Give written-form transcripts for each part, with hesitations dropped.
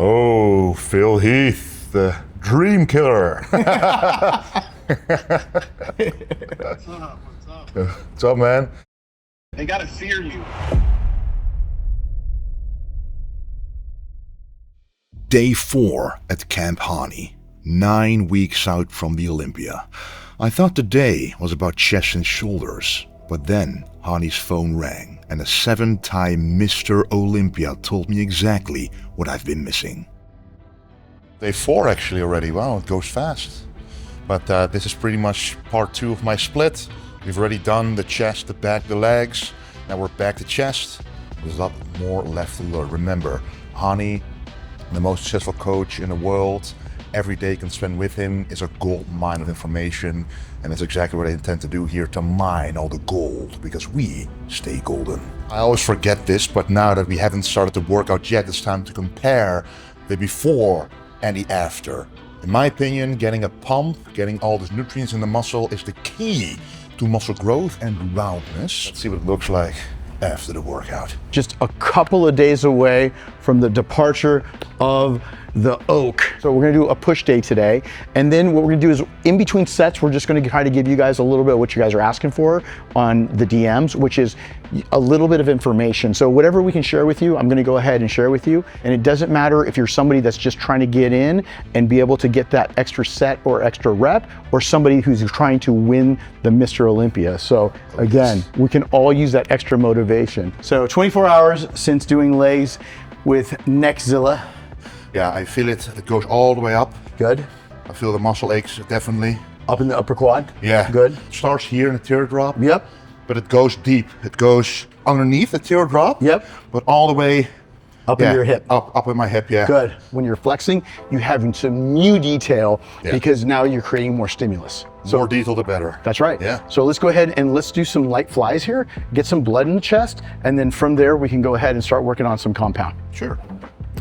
Oh, Phil Heath, the dream killer. What's up? What's up, man? They gotta fear you. Day 4 at Camp Hany, 9 weeks out from the Olympia. I thought the day was about chest and shoulders, but then Hany's phone rang and a 7-time Mr. Olympia told me exactly what I've been missing. Day 4 actually already. Wow, it goes fast. But this is pretty much part 2 of my split. We've already done the chest, the back, the legs. Now we're back to chest. There's a lot more left to learn. Remember, Hany, the most successful coach in the world, every day you can spend with him is a gold mine of information, and that's exactly what I intend to do here, to mine all the gold, because we stay golden. I always forget this, but now that we haven't started the workout yet, it's time to compare the before and the after. In my opinion, getting a pump, getting all the nutrients in the muscle is the key to muscle growth and roundness. Let's see what it looks like after the workout. Just a couple of days away from the departure of the Oak. So we're gonna do a push day today. And then what we're gonna do is in between sets, we're just gonna try to give you guys a little bit of what you guys are asking for on the DMs, which is a little bit of information. So whatever we can share with you, I'm gonna go ahead and share with you. And it doesn't matter if you're somebody that's just trying to get in and be able to get that extra set or extra rep, or somebody who's trying to win the Mr. Olympia. So again, we can all use that extra motivation. So 24 hours since doing legs with Neckzilla. Yeah, I feel it. It goes all the way up. Good. I feel the muscle aches, definitely. Up in the upper quad? Yeah. Good. It starts here in the teardrop. Yep. But it goes deep. It goes underneath the teardrop. Yep. But all the way Up in your hip. Up in my hip, yeah. Good. When you're flexing, you're having some new detail Yeah. because now you're creating more stimulus. So more detail, the better. That's right. Yeah. So let's go ahead and let's do some light flies here, get some blood in the chest, and then from there we can go ahead and start working on some compound. Sure.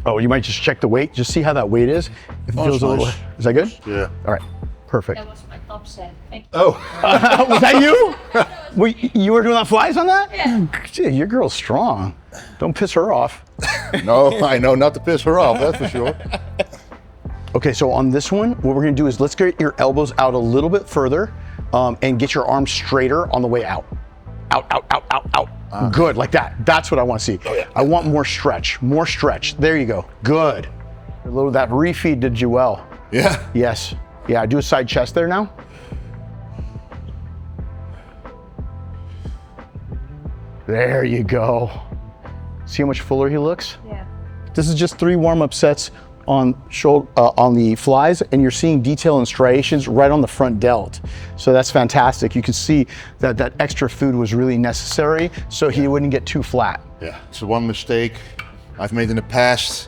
Oh, you might just check the weight, just see how that weight is. If it feels a little, nice. is that good? Yeah. All right, perfect. That was my top set. Thank you. Oh. Was that you? You were doing that flies on that? Yeah. Gee, your girl's strong. Don't piss her off. No, I know not to piss her off, that's for sure. Okay, so on this one, what we're gonna do is let's get your elbows out a little bit further and get your arms straighter on the way out. Out, out, out, out, out. Good, like that. That's what I want to see. Oh, yeah. I want more stretch, more stretch. There you go, good. A little of that refeed did you well. Yeah. Yes, yeah, do a side chest there now. There you go. See how much fuller he looks? Yeah. This is just 3 warm-up sets on the flies, and you're seeing detail and striations right on the front delt. So that's fantastic. You can see that that extra food was really necessary so he wouldn't get too flat. Yeah, it's the one mistake I've made in the past.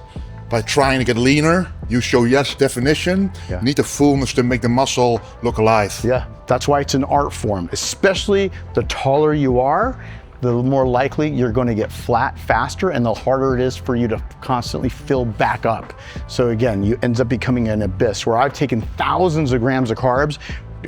By trying to get leaner, you show yes definition, Yeah. you need the fullness to make the muscle look alive. Yeah, that's why it's an art form. Especially the taller you are, the more likely you're going to get flat faster, and the harder it is for you to constantly fill back up. So again, you ends up becoming an abyss where I've taken thousands of grams of carbs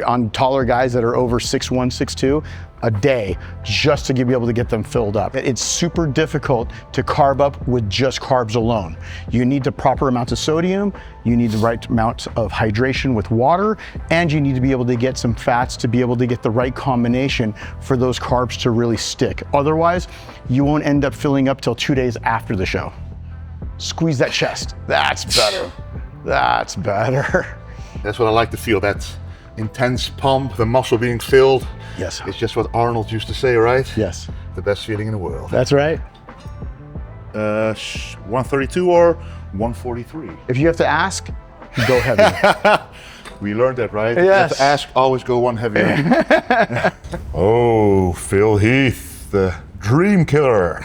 on taller guys that are over 6'1", 6'2", a day just to be able to get them filled up. It's super difficult to carb up with just carbs alone. You need the proper amount of sodium, you need the right amount of hydration with water, and you need to be able to get some fats to be able to get the right combination for those carbs to really stick. Otherwise, you won't end up filling up till 2 days after the show. Squeeze that chest. That's better. That's better. That's what I like to feel, that intense pump, the muscle being filled. Yes. It's just what Arnold used to say, right? Yes. The best feeling in the world. That's right. 132 or 143? If you have to ask, go heavy. We learned that, right? You have Yes. to ask, always go one heavier. Oh, Phil Heath, the dream killer.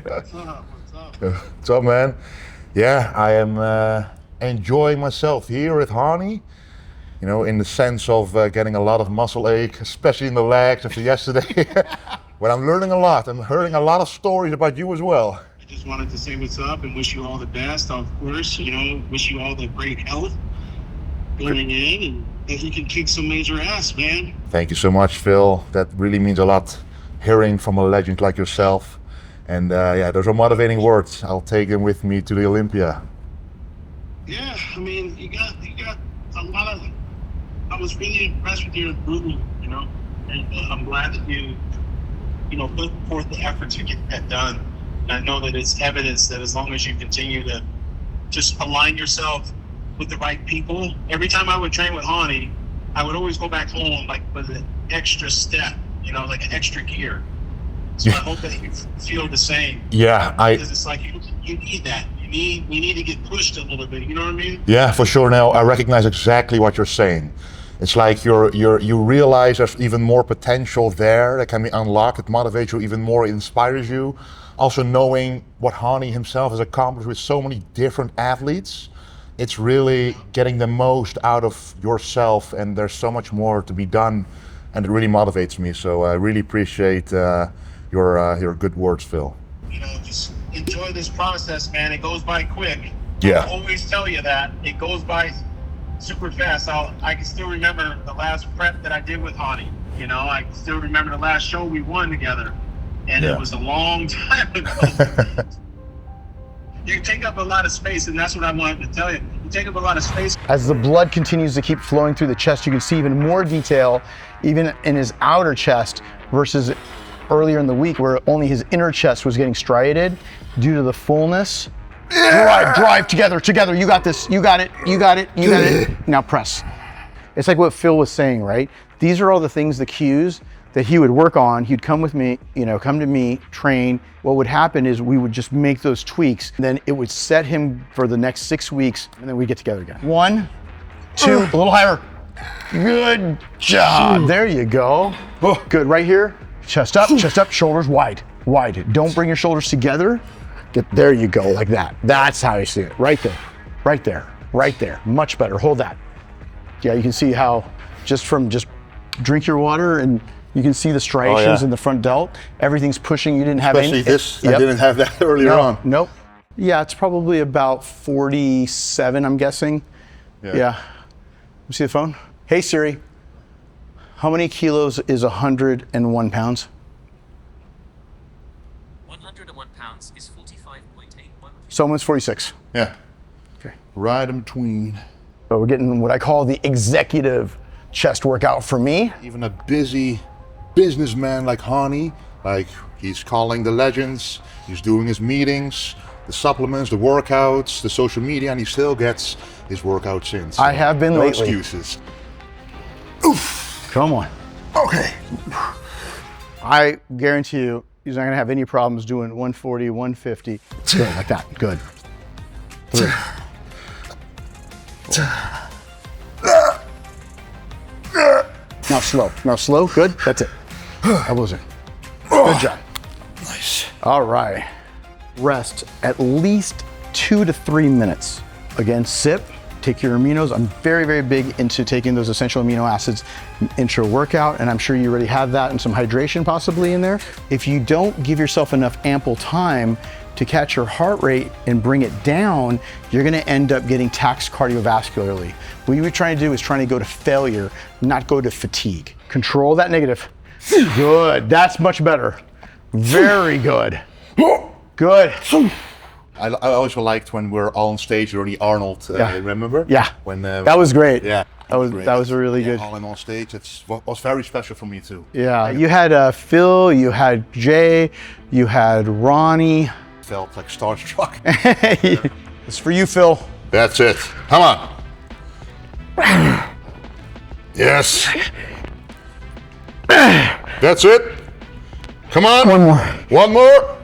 What's up? What's up, man? Yeah, I am enjoying myself here at Hany. You know, in the sense of getting a lot of muscle ache, especially in the legs after yesterday. But I'm learning a lot. I'm hearing a lot of stories about you as well. I just wanted to say what's up and wish you all the best. Of course, wish you all the great health going in, and that you can kick some major ass, man. Thank you so much, Phil. That really means a lot, hearing from a legend like yourself. And yeah, those are motivating words. I'll take them with me to the Olympia. Yeah, I mean, you got a lot of. I was really impressed with your improvement, you know, and I'm glad that you put forth the effort to get that done. And I know that it's evidence that as long as you continue to just align yourself with the right people. Every time I would train with Hany, I would always go back home like with an extra step, you know, like an extra gear. So I hope that you feel the same. Yeah, because it's like you need that. You need to get pushed a little bit. You know what I mean? Yeah, for sure. Now I recognize exactly what you're saying. It's like you realize there's even more potential there that can be unlocked. It motivates you even more. It inspires you. Also knowing what Hany himself has accomplished with so many different athletes, it's really getting the most out of yourself. And there's so much more to be done, and it really motivates me. So I really appreciate your good words, Phil. You know, just enjoy this process, man. It goes by quick. Yeah. I always tell you that it goes by super fast. I can still remember the last prep that I did with Hany. You know, I can still remember the last show we won together, and it was a long time ago. You take up a lot of space, and that's what I wanted to tell you. You take up a lot of space. As the blood continues to keep flowing through the chest, you can see even more detail, even in his outer chest versus earlier in the week where only his inner chest was getting striated due to the fullness. Drive together. You got this. You got it. Now press. It's like what Phil was saying, right? These are all the things, the cues that he would work on. He'd come with me, come to me, train. What would happen is we would just make those tweaks. Then it would set him for the next 6 weeks, and then we get together again. 1, 2, a little higher. Good job. There you go. Good, right here. Chest up, shoulders wide. Don't bring your shoulders together. There you go, like that. That's how you see it, right there. Much better, hold that. Yeah, you can see how just drink your water and you can see the striations in the front delt. Everything's pushing, you didn't have Especially this, I didn't have that earlier on. Nope. Yeah, it's probably about 47, I'm guessing. Yeah. Let me see the phone. Hey Siri, how many kilos is 101 pounds? 101 pounds is 45.81. So almost 46. Yeah. Okay. Right in between. But we're getting what I call the executive chest workout for me. Even a busy businessman like Hany, like he's calling the legends, he's doing his meetings, the supplements, the workouts, the social media, and he still gets his workouts in. So I have been no lately. excuses. Oof. Come on. Okay. I guarantee you, he's not gonna have any problems doing 140, 150. Good, like that, good. 3. Now slow, good, that's it. Elbows in. Good job. Nice. All right. Rest at least 2 to 3 minutes. Again, sip, take your aminos. I'm very, very big into taking those essential amino acids intra-workout, and I'm sure you already have that and some hydration possibly in there. If you don't give yourself enough ample time to catch your heart rate and bring it down, you're gonna end up getting taxed cardiovascularly. What you're trying to do is trying to go to failure, not go to fatigue. Control that negative. Good, that's much better. Very good. Good. I also liked when we're all on stage, Ronnie Arnold, remember? Yeah, when that was great. Yeah, that was a really good. All in on stage, was very special for me too. Yeah, you had Phil, you had Jay, you had Ronnie. Felt like starstruck. It's for you, Phil. That's it. Come on. Yes. That's it. Come on. One more. One more.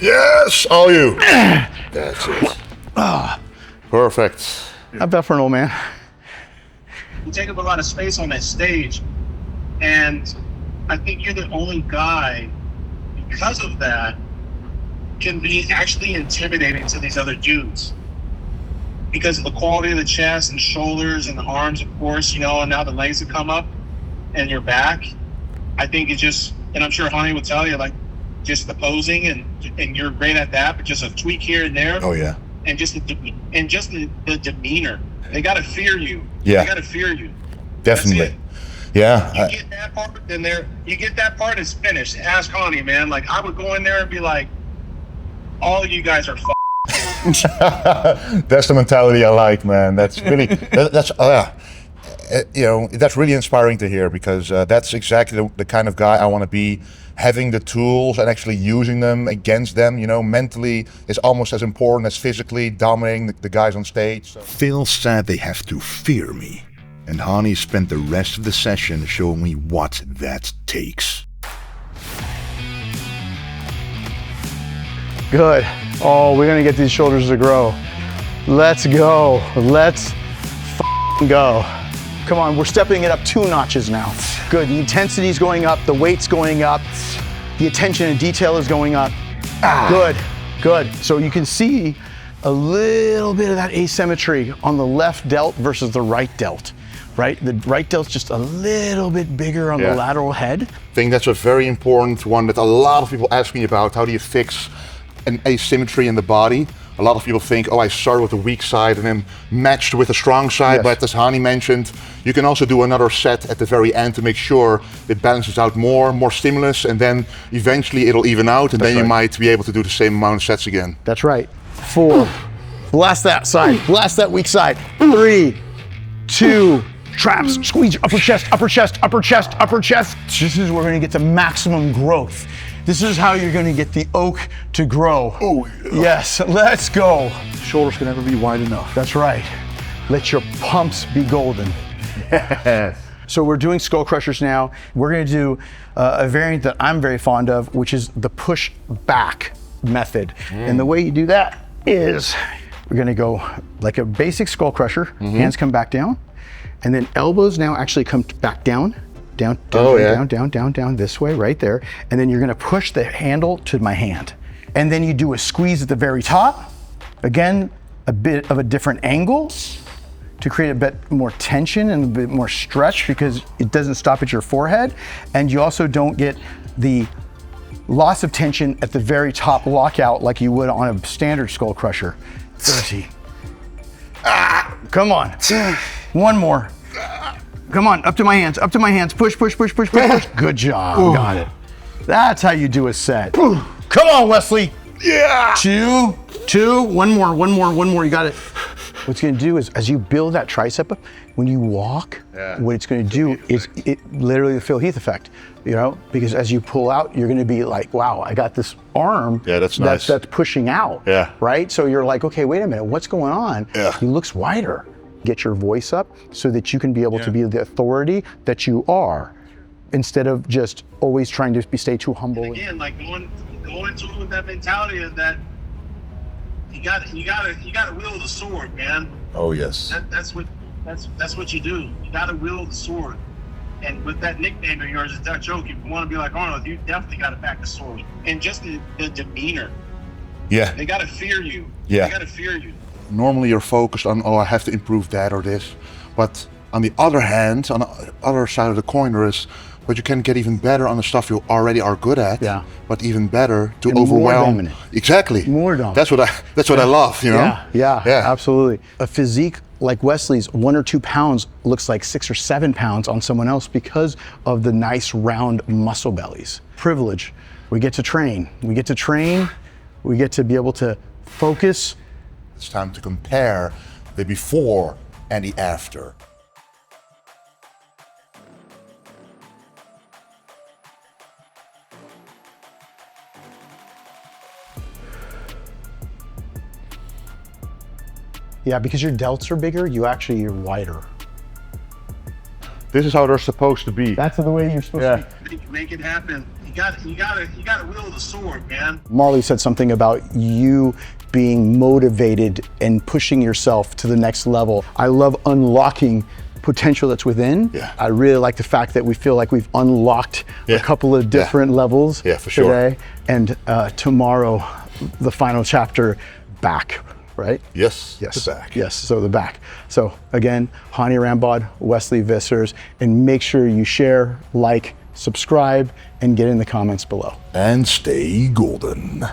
Yes, all you. That's it. Perfect. Not bad for an old man. You take up a lot of space on that stage, and I think you're the only guy, because of that, can be actually intimidating to these other dudes. Because of the quality of the chest and shoulders and the arms, of course, and now the legs have come up and your back. I think it just, and I'm sure Hany would tell you, like, just the posing and you're great at that, but just a tweak here and there. Oh yeah. And just the demeanor. They gotta fear you. Yeah. They gotta fear you. Definitely. Yeah. You get that part, then you get that part, it's finished. Ask Hany, man. Like, I would go in there and be like, all you guys are That's the mentality I like, man. That's really that's you know, that's really inspiring to hear, because that's exactly the kind of guy I want to be. Having the tools and actually using them against them, you know, mentally is almost as important as physically dominating the guys on stage. So. Phil said they have to fear me, and Hany spent the rest of the session showing me what that takes. Good. Oh, we're gonna get these shoulders to grow. Let's go. Let's go. Come on, we're stepping it up 2 notches now. Good, the intensity is going up, the weight's going up, the attention and detail is going up. Good, good. So you can see a little bit of that asymmetry on the left delt versus the right delt, right? The right delt's just a little bit bigger on the lateral head. I think that's a very important one that a lot of people ask me about. How do you fix an asymmetry in the body? A lot of people think, oh, I started with the weak side and then matched with the strong side. But as Hany mentioned, you can also do another set at the very end to make sure it balances out more stimulus, and then eventually it'll even out, and then you might be able to do the same amount of sets again. That's right. 4. Blast that side. Blast that weak side. 3, 2, traps. Squeeze your upper chest, upper chest, upper chest, upper chest. This is where we're gonna get the maximum growth. This is how you're gonna get the oak to grow. Oh, yeah. Yes, let's go. Shoulders can never be wide enough. That's right. Let your pumps be golden. Yes. So we're doing skull crushers now. We're gonna do a variant that I'm very fond of, which is the push back method. And the way you do that is we're gonna go like a basic skull crusher, hands come back down, and then elbows now actually come back down. Down, down, this way, right there. And then you're gonna push the handle to my hand. And then you do a squeeze at the very top. Again, a bit of a different angle to create a bit more tension and a bit more stretch, because it doesn't stop at your forehead. And you also don't get the loss of tension at the very top lockout like you would on a standard skull crusher. 30. Come on. 1 more. Come on, up to my hands, push, push, push, push, push, push. Good job, got it. That's how you do a set. Come on, Wesley. Yeah. 2, 1 more, you got it. What it's gonna do is, as you build that tricep up, when you walk, what it's gonna do is literally the Phil Heath effect, you know? Because as you pull out, you're gonna be like, wow, I got this arm that's nice. That's pushing out, right? So you're like, okay, wait a minute, what's going on? He looks wider. Get your voice up so that you can be able to be the authority that you are, instead of just always trying to stay too humble. And again, like going to it with that mentality of that you gotta wield the sword, man. Oh yes. That's what you do. You gotta wield the sword. And with that nickname of yours, it's that joke. If you want to be like Arnold, you definitely gotta back the sword. And just the demeanor. Yeah. They gotta fear you. Yeah. They gotta fear you. Normally you're focused on, oh, I have to improve that or this. But on the other hand, on the other side of the coin, there is, but you can get even better on the stuff you already are good at. Yeah. But even better to And overwhelm. more dominant. Exactly. More dominant. That's what I love, you know? Yeah, absolutely. A physique like Wesley's, 1 or 2 pounds looks like 6 or 7 pounds on someone else because of the nice round muscle bellies. Privilege. We get to train. We get to be able to focus. It's time to compare the before and the after. Yeah, because your delts are bigger, you're wider. This is how they're supposed to be. That's the way you're supposed to be. Make it happen. You gotta wield the sword, man. Marley said something about you being motivated and pushing yourself to the next level. I love unlocking potential that's within. I really like the fact that we feel like we've unlocked a couple of different levels for sure. today. And tomorrow, the final chapter, back. Right? Yes. The back. Yes, so the back. So again, Hany Rambod, Wesley Vissers, and make sure you share, like, subscribe, and get in the comments below. And stay golden.